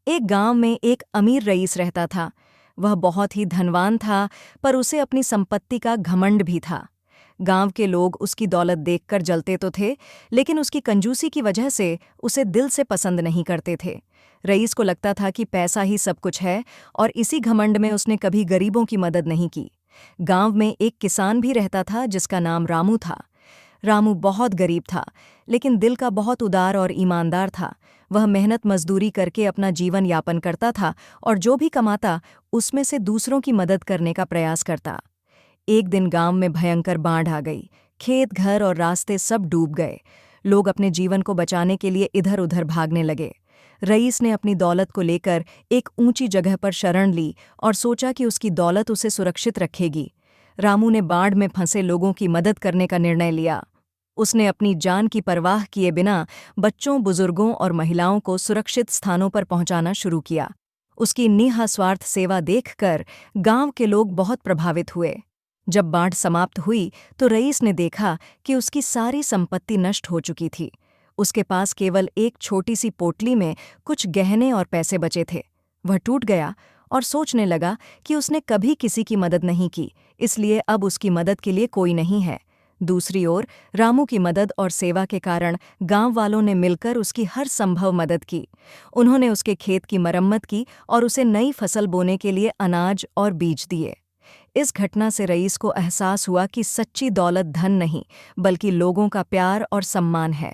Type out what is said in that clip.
एक गांव में एक अमीर रईस रहता था। वह बहुत ही धनवान था, पर उसे अपनी संपत्ति का घमंड भी था। गांव के लोग उसकी दौलत देखकर जलते तो थे, लेकिन उसकी कंजूसी की वजह से उसे दिल से पसंद नहीं करते थे। रईस को लगता था कि पैसा ही सब कुछ है, और इसी घमंड में उसने कभी गरीबों की मदद नहीं की। गांव में एक किसान भी रहता था जिसका नाम रामू था। रामू बहुत गरीब था, लेकिन दिल का बहुत उदार और ईमानदार था। वह मेहनत मजदूरी करके अपना जीवन यापन करता था, और जो भी कमाता उसमें से दूसरों की मदद करने का प्रयास करता। एक दिन गांव में भयंकर बाढ़ आ गई। खेत, घर और रास्ते सब डूब गए। लोग अपने जीवन को बचाने के लिए इधर उधर भागने लगे। रईस ने अपनी दौलत को लेकर एक ऊंची जगह पर शरण ली और सोचा कि उसकी दौलत उसे सुरक्षित रखेगी। रामू ने बाढ़ में फंसे लोगों की मदद करने का निर्णय लिया। उसने अपनी जान की परवाह किए बिना बच्चों, बुजुर्गों और महिलाओं को सुरक्षित स्थानों पर पहुंचाना शुरू किया। उसकी निस्वार्थ सेवा देखकर गांव के लोग बहुत प्रभावित हुए। जब बाढ़ समाप्त हुई तो रईस ने देखा कि उसकी सारी संपत्ति नष्ट हो चुकी थी। उसके पास केवल एक छोटी सी पोटली में कुछ गहने और पैसे बचे थे। वह टूट गया और सोचने लगा कि उसने कभी किसी की मदद नहीं की, इसलिए अब उसकी मदद के लिए कोई नहीं है। दूसरी ओर रामू की मदद और सेवा के कारण गांव वालों ने मिलकर उसकी हर संभव मदद की। उन्होंने उसके खेत की मरम्मत की और उसे नई फसल बोने के लिए अनाज और बीज दिए। इस घटना से रईस को एहसास हुआ कि सच्ची दौलत धन नहीं, बल्कि लोगों का प्यार और सम्मान है।